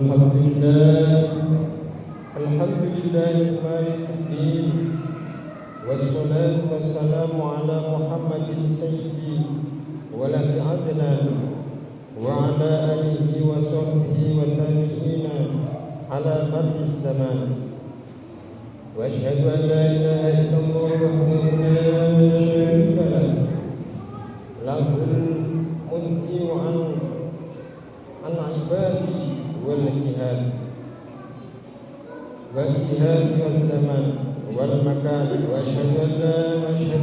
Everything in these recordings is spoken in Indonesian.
Alhamdulillah malikiddin. Wassalatu wassalamu ala Muhammadin sayyidi waladi adnan wa ala alihi wa sahbihi wa tabi'ina ala marri zaman. Wa asyhadu an la ilaha illallah wahdahu la syarika lah, lahul mulku an ibadi wal jihad wal zaman wal makan. Wa asyhadu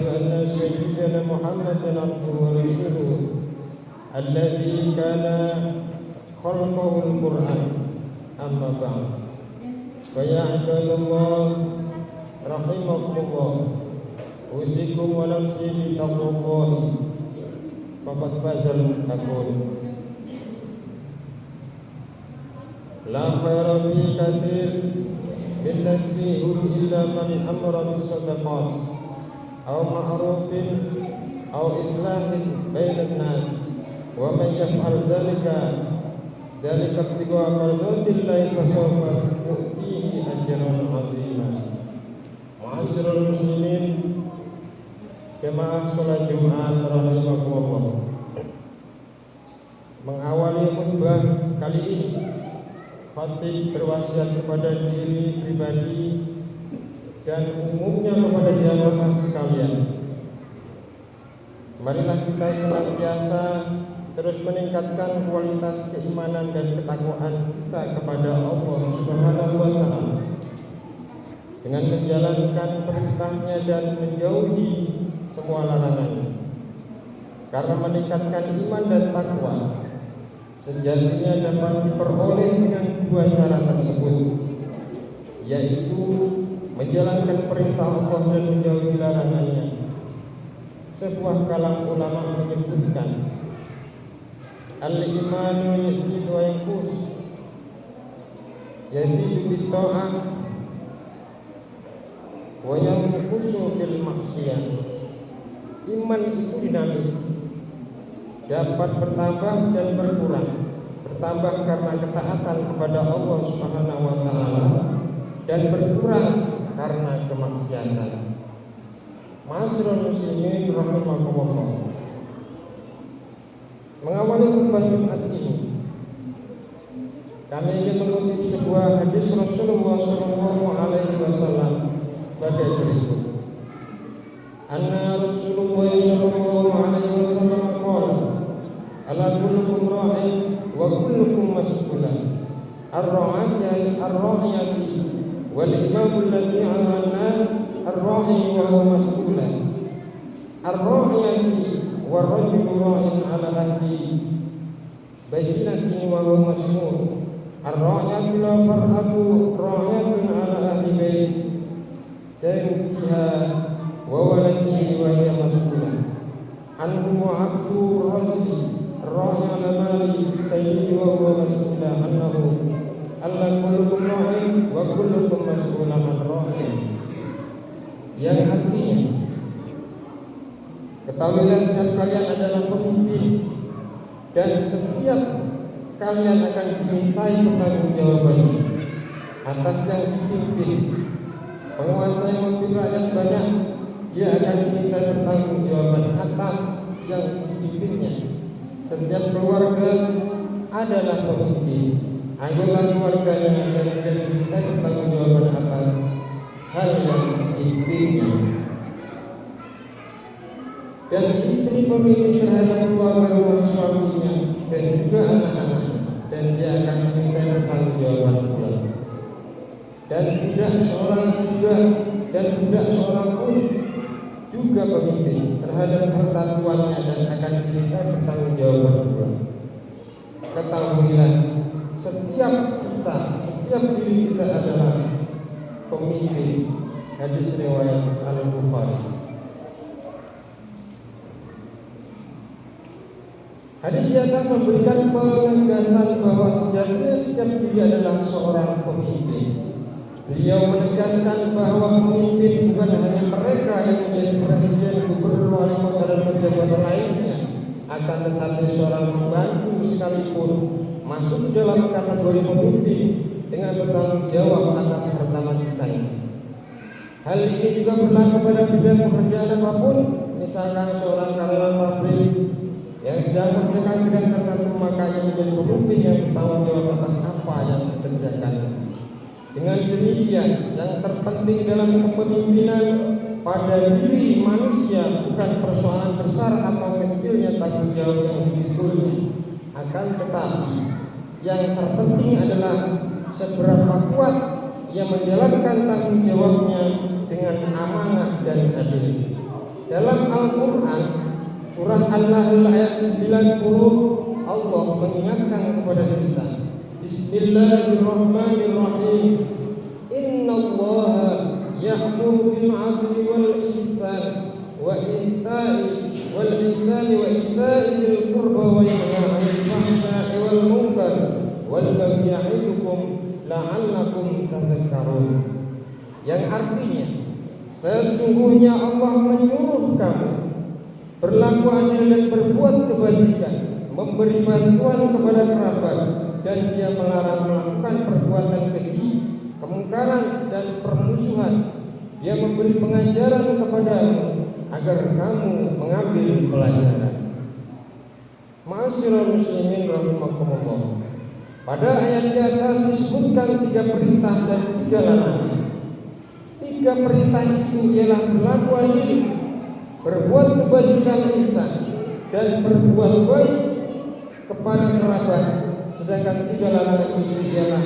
anna sayyidina Muhammadan abduhu wa rasuluhu alladzi kana khalaqahu al-Qur'an. Amma ba'd. Fa ya ibadallah rahimakumullah, usikum wa nafsi bi taqwallah faqad fazal muttaqun. La khayra fi katsir min nasihum illa man amara bis sadaqat aw ma'rufin aw islahin bainan nas, wa man yaf'al dhalika ibtigha mardatillahi fasawfa nu'tihi ajran 'azima. Ma'asyiral muslimin, jemaah salat Jumat rahimakumullah. Mengawali khutbah kali ini, khatib berwasiat kepada diri pribadi dan umumnya kepada jamaah sekalian. Marilah kita senantiasa terus meningkatkan kualitas keimanan dan ketakwaan kita kepada Allah Subhanahu wa Ta'ala dengan menjalankan perintahnya dan menjauhi semua larangannya. Karena meningkatkan iman dan takwa sejatinya dapat diperoleh dengan dua cara tersebut, yaitu menjalankan perintah Allah dan menjauhi larangannya. Sebuah kalam ulama menyebutkan, al-imanu yazid wa yanqus, yazidu bit ta'ah wa yanqusu bil maksiyah. Iman itu dinamis, dapat bertambah dan berkurang. Bertambah karena ketaatan kepada Allah Subhanahu wa Ta'ala dan berkurang karena kemaksiatan. Ma'asyiral muslimin rahimakumullah. Mengawali khutbah Jumat ini, kami ingin mengutip sebuah hadis Rasulullah SAW sebagai berikut. Anna Rasulullah SAW qala, ala kullukum ra'in wa kullukum mas'ulun ar-ra'iyati wal imamu alladhi 'ala an-nas ar-ra'i wa huwa mas'ulun ar-ra'iyati wa rajulu ra'in 'ala ahli bayyinatin wa huwa mas'ul ar-ra'iyatu la far'atu ra'iyatun 'ala ahli bayt sayyidiha wa waladihi wa hiya mas'ulah anhu wa 'abdu rajuli ra'i 'ala mali sayyidihi wa huwa mas'ulah annahu alla kullukum ra'in wa kullukum mas'ulun 'an ra'in. Yang artinya, ketahuilah setiap kalian adalah pemimpin dan setiap kalian akan dimintai pertanggungjawabannya atas yang dipimpin. Penguasa yang memimpin rakyat banyak, dia akan diminta pertanggungjawaban atas yang dipimpinnya. Setiap keluarga adalah pemimpin, anggota keluarganya akan diminta pertanggungjawaban atas hal yang dipimpinnya. Dan istri pemimpin terhadap keluarga suaminya dan juga anak-anaknya, dan dia akan diminta pertanggungjawaban pula. Dan tidak seorang pun juga pemimpin terhadap harta tuannya dan akan diminta pertanggungjawaban pula. Ketahuilah, setiap diri kita adalah pemimpin. Hadis riwayat Al-Bukhari. Hadis di atas memberikan penegasan bahwa sejatinya setiap diri adalah seorang pemimpin. Beliau menegaskan bahwa pemimpin bukan hanya mereka yang menjadi presiden, gubernur, wali kota dan pejabat lainnya, akan tetapi seorang pembantu sekalipun masuk dalam kategori pemimpin dengan bertanggung jawab atas pertama kitanya. Hal ini juga berlaku pada bidang pekerjaan apapun. Misalkan seorang karyawan pabrik yang sedang mengerjakan bidang tertentu, maka ia menjadi pemimpin yang bertanggung jawab atas apa yang dikerjakan. Dengan demikian, yang terpenting dalam kepemimpinan pada diri manusia bukan persoalan besar atau kecilnya tanggung jawab yang dipikul, akan tetapi yang terpenting adalah seberapa kuat ia menjalankan tanggung jawabnya dengan amanah dan adil. Dalam Al-Quran surah An-Nahl ayat 90, Allah mengingatkan kepada kita, Bismillahirrahmanirrahim, Innallaha ya'muru bil 'adli wal ihsan wa ita'i wa ita'i dzil qurba wa yanha 'anil fahsya'i wal munkar wallahu ya'idukum la'allakum tadhakkarun. Yang artinya, sesungguhnya Allah menyuruh kamu berlaku adil dan berbuat kebajikan, memberi bantuan kepada kerabat, dan Dia melarang melakukan perbuatan keji, kemungkaran dan permusuhan. Dia memberi pengajaran kepadamu agar kamu mengambil pelajaran. Ma'asyiral muslimin rahimakumullah. Pada ayat di atas disebutkan 3 perintah dan 3 larangan. 3 perintah itu ialah berlaku adil, berbuat kebajikan ihsan, dan berbuat baik kepada kerabat. Sedangkan 3 larangan itu ialah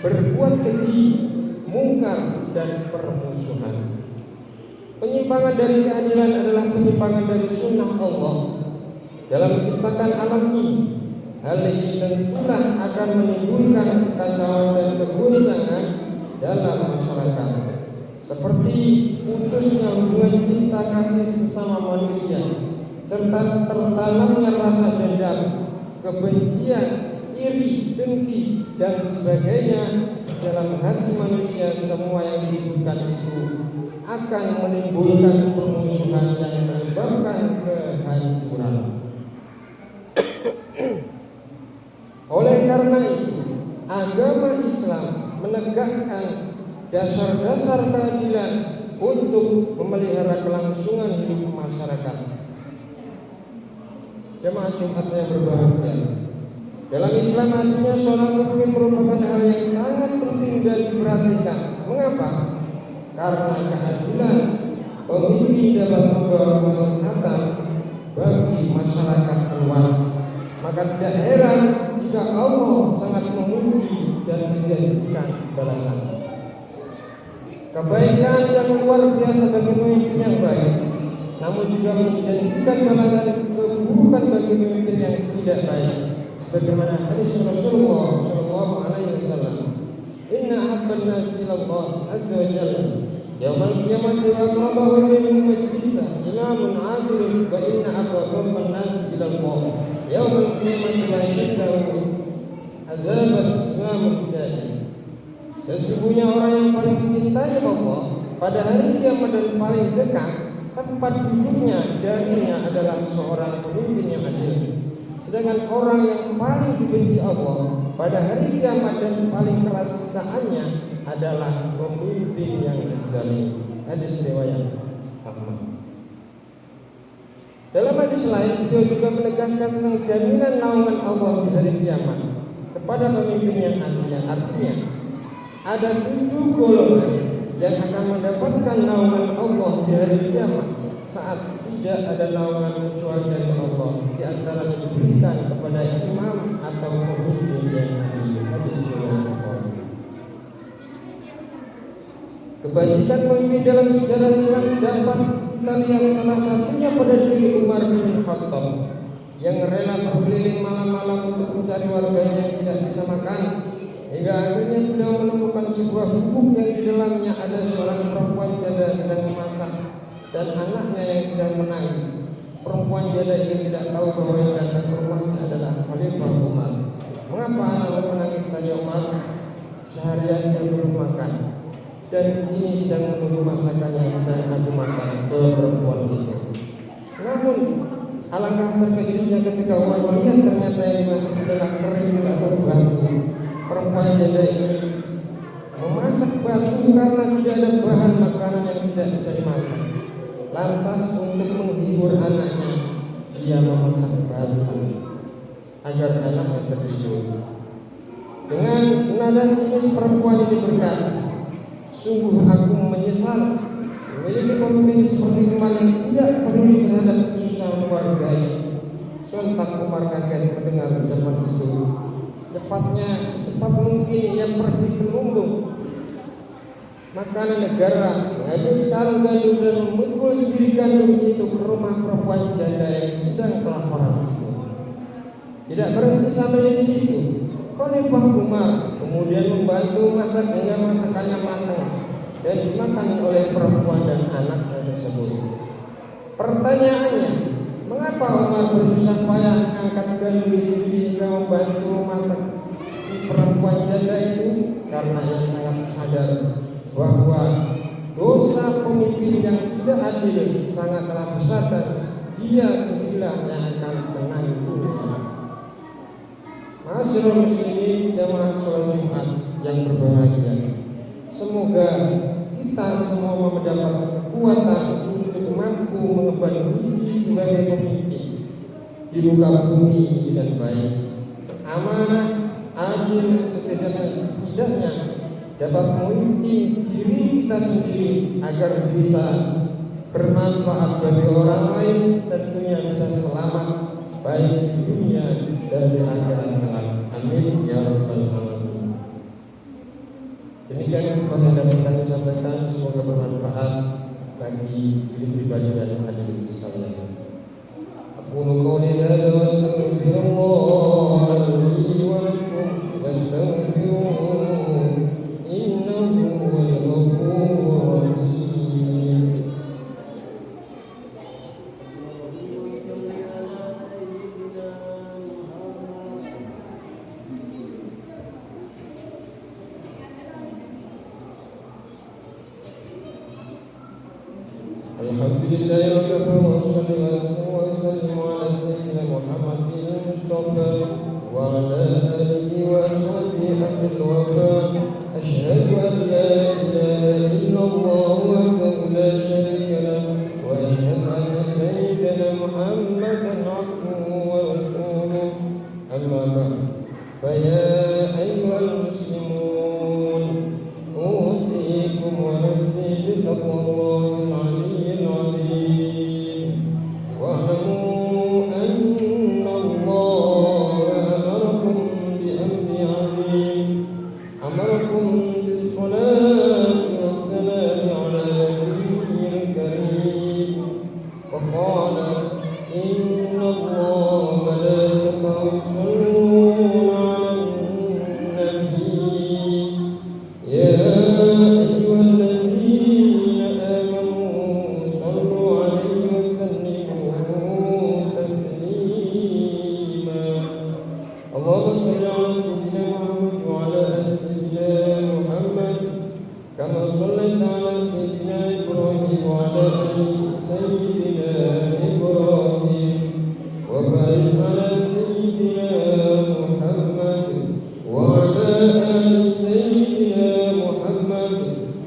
berbuat keji, mungkar, dan permusuhan. Penyimpangan dari keadilan adalah penyimpangan dari sunnah Allah dalam menciptakan alam ini. Hal ini tentulah akan menimbulkan kekacauan dan kegoncangan dalam masyarakat, seperti putusnya hubungan cinta kasih sesama manusia, serta tertanamnya rasa dendam, kebencian, iri, dengki, dan sebagainya dalam hati manusia. Semua yang disebutkan itu akan menimbulkan permusuhan yang menyebabkan kehancuran. Oleh karena itu, agama Islam menegakkan dasar-dasar keadilan untuk memelihara kelangsungan hidup masyarakat. Jemaah Jumat yang berbahagia, dalam Islam artinya seorang mukmin merupakan hal yang sangat penting dan diperhatikan. Mengapa? Karena keadilan pemimpin dapat membawa kemaslahatan bagi masyarakat luas. Maka tidak heran jika Allah sangat memuji dan menjanjikan balasan. Kebaikan yang luar biasa bagi pemimpin yang baik, namun juga menjanjikan balasan keburukan bagi pemimpin yang tidak baik. Sebagaimana hadis Rasulullah sallallahu alaihi wasallam, "Inna ahabban nasi ilallah azza wa jalla yaumal qiyamati aqrabahu min majlisa imamun 'adilun wa inna aqraban nasi ilallah yaumal qiyamati la yashdahu adzaban imamun jahil." Sesungguhnya orang yang paling dicintai Allah pada hari kiamat dan paling dekat tempat duduknya jarinya adalah seorang pemimpin yang adil. Sedangkan orang yang paling dibenci Allah pada hari kiamat dan paling keras siksaannya adalah pemimpin yang zalim. Hadis riwayat Ahmad. Dalam hadis lain, beliau juga menegaskan tentang jaminan naungan Allah di hari kiamat kepada pemimpin yang adil. Artinya, ada 7 golongan yang akan mendapatkan naungan Allah di hari kiamat saat tidak ada naungan kecuali dari Allah. Di antara yang diberikan kepada imam atau pemimpin yang adil. Hadis riwayat Bukhari. Kebajikan pemimpin dalam sejarah Islam dapat kita lihat salah satunya pada diri Umar bin Khattab yang rela berkeliling malam-malam untuk mencari warganya yang tidak bisa makan, hingga akhirnya beliau menemukan sebuah gubuk yang di dalamnya ada seorang perempuan janda sedang memasak dan anaknya yang sedang menangis. Perempuan janda ini tidak tahu bahwa yang datang ke rumahnya adalah Khalifah Umar. Mengapa anakmu menangis, tanya Umar? Seharian dia belum makan dan ini sedang menunggu masakannya yang sedang aku makan ke perempuan itu. Namun Alangkah terkejutnya ketika Umar melihat ternyata yang dimaksud adalah kering atau batu. Perempuan janda ini memasak batu karena tidak ada bahan makanan yang tidak bisa dimasak. Lantas untuk menghibur anaknya, ia memasak batu agar anaknya tertidur. Dengan nada sinis perempuan ini berkata, "Sungguh aku menyesal memiliki pemimpin seperti Umar yang tidak peduli terhadap kesusahan keluarganya." Sontak Umar kaget mendengar ucapan itu. Secepat mungkin ia pergi ke lumbung makanan negara, mengambil sarung gandum dan memukul sebiji gandum itu ke rumah perempuan janda yang sedang kelaparan itu. Tidak berhenti sampai di situ, Khalifah Umar kemudian membantu masak hingga masakannya matang dan dimakan oleh perempuan dan anaknya tersebut. Pertanyaannya, mengapa Umar bersusah payah mengangkat gandum sendiri hingga membantu masak si perempuan janda itu? Karena ia sangat sadar bahwa dosa pemimpin yang tidak adil sangatlah besar dan dia sendirilah yang akan menanggungnya. Masyaallah muslimin jamaah salat Jumat yang berbahagia, semoga kita semua mendapat kekuatan untuk mampu mengemban misi sebagai pemimpin di muka bumi ini dan baik, amanah, adil, setidaknya dapat memimpin diri kita sendiri agar bisa bermanfaat bagi orang lain, tentunya bisa selamat baik di dunia dan di akhirat kelak. Amin ya rabbal alamin. Demikian yang dapat kami sampaikan, semoga bermanfaat bagi diri pribadi dan hadirin sekalian. Aku qouli hadza wa astaghfirullah li wa lakum wastaghfiruhu innahu huwal ghafurur rahim. Alhamdulillahi rabbil alamin, wa sallallahu ala sayyidina Muhammadin Mustafa wa ala alihi wa sahbihi ahli wafa. Asyhadu an la ilaha illallah wahdahu la syarika lahu wa asyhadu anna sayyidina Muhammadan abduhu wa rasuluh. Amma ba'd. Fa ya ayyuhal muslimun, usikum wa nafsi bi taqwallahil aliyyil azim. Wa'lamu anna Allah amarakum bi amri 'azim. Amarakum bis salati was salam 'ala nabiyyil karim. Wa qala inna Allah wa malaikatahu yusalluna 'alan nabiy. Ya ayyuhalladzina amanu sallu 'alaihi wa sallimu taslima. Allahumma shalli 'ala sayyidina Muhammad wa 'ala ali sayyidina Muhammad kama shallaita 'ala sayyidina Ibrahim wa 'ala ali sayyidina Ibrahim wa barik 'ala sayyidina Muhammad wa 'ala ali sayyidina Muhammad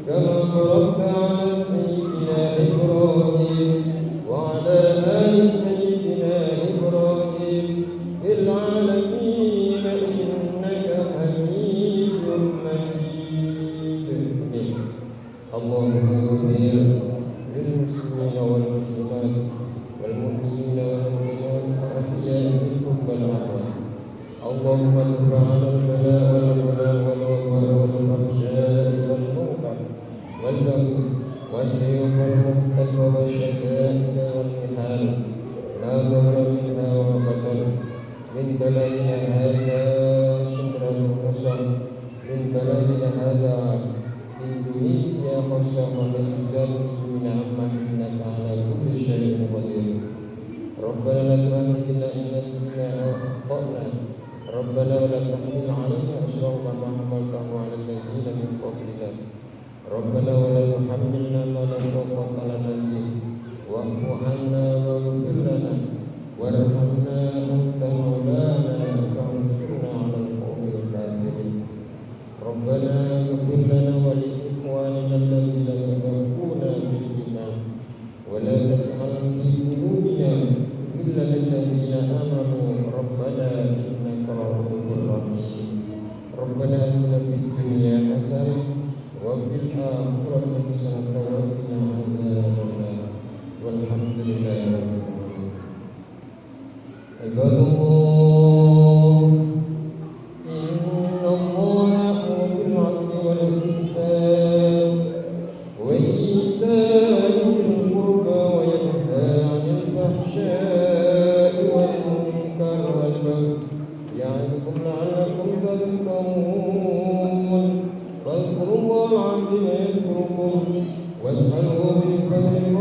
kama barakta 'ala sayyidina Ibrahim wa 'ala ali sayyidina Ibrahim fil 'alamin innaka Hamidum Majid. Allahumma ighfir lil muslimina wal muslimat wal mu'minina wal mu'minat al-ahya'i minhum wal amwat. Allahumma irfa' 'anna al-bala'a wal wala' wal wabara wal fahsya'i wal munkar wal baghi was-sayyi wal muhtal wal syada'id wal mihal la dhahra minha wa batan min baladina hadha syukran qasam min baladina hadha Indonesia bersama dengan muslimina amma innaka ala kulli syai'in qadir. Rabbana la tu'akhidhna in nasina aw akhtana. Rabbana wa la tahmil 'alaina isran kama hamaltahu 'ala alladhina min qablina. Rabbana wa la tuhammilna ma la taqata lana bihi wa'fu 'anna waghfir lana wa الآخرة حسنة وقنا عذاب النار والحمد لله رب العالمين. عباد الله إن الله يأمر بالعدل والإحسان وإيتاء ذي القربى وينهى عن الفحشاء والمنكر والبغي يعظكم لعلكم تذكرون. فاذكروا الله العظيم يذكركم واسألوه من فضله